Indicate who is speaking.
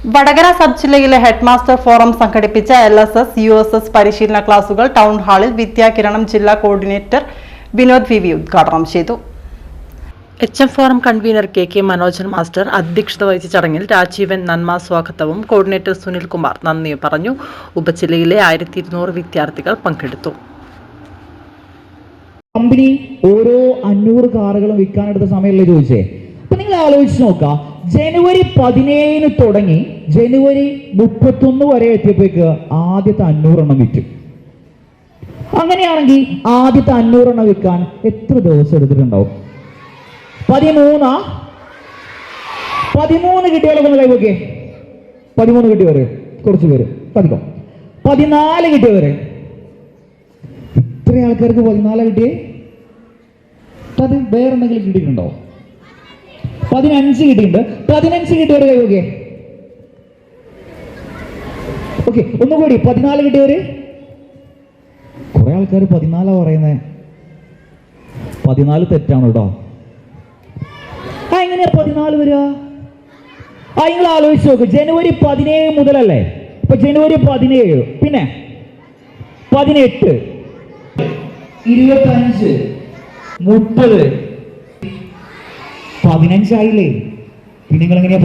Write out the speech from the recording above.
Speaker 1: Vadakara sub ജില്ലയിലെ headmaster forum സംഘടിപ്പിച്ച LSS, USS പരിശീലന ക്ലാസുകൾ ടൗൺ ഹാളിൽ വിദ്യാകിരണം ജില്ലാ കോർഡിനേറ്റർ വിനോദ് വി ഉദ്ഘാടനം ചെയ്തു. HM forum convener KK Manojan master അധ്യക്ഷത വഹിച്ച ചടങ്ങിൽ രാജീവൻ നന്മ സ്വാഗതവും കോർഡിനേറ്റർ സുനിൽ കുമാർ നന്ദിയും പറഞ്ഞു. ഉപജില്ലയിലെ 1200 വിദ്യാർത്ഥികൾ പങ്കെടുത്തു.
Speaker 2: കമ്പനി ഓരോ 500 കാറുകളും വിൽക്കാനെടുത്ത സമയമല്ലേ ചോദിച്ചേ? അപ്പൊ നിങ്ങൾ ആലോചിച്ച് നോക്കാം, ജനുവരി 17 തുടങ്ങി ജനുവരി 31 വരെ എത്തിയപ്പോഴേക്ക് ആദ്യത്തെ 500 എണ്ണം വിറ്റു. അങ്ങനെയാണെങ്കിൽ ആദ്യത്തെ 500 എണ്ണം വിൽക്കാൻ എത്ര ദിവസം എടുത്തിട്ടുണ്ടാവും? 13 കിട്ടിയവരൊക്കെ കൈവക്കെ. 13 കിട്ടിയവര് കുറച്ച് പേര് പതികം. 14 കിട്ടിയവര്. ഇത്ര ആൾക്കാർക്ക് 14 കിട്ടിയേ? അത് വേറെ എന്തെങ്കിലും കിട്ടിയിട്ടുണ്ടോ? 15 കിട്ടിയിട്ടുണ്ട്. 15 കിട്ടിയവര് കൈവക്കെ. ഓക്കെ, ഒന്നുകൂടി 14 കിട്ടിയവര്. കുറെ ആൾക്കാർ 14 പറയുന്നേ. 14 തെറ്റാണ് കേട്ടോ. എങ്ങനെയാ 14 വരിക? നിങ്ങൾ ആലോചിച്ച് നോക്ക്. ജനുവരി 17 മുതലല്ലേ? ഇപ്പൊ ജനുവരി 17, പിന്നെ 18, 25, 30, 15 ആയില്ലേ? പിന്നെ നിങ്ങൾ എങ്ങനെയാ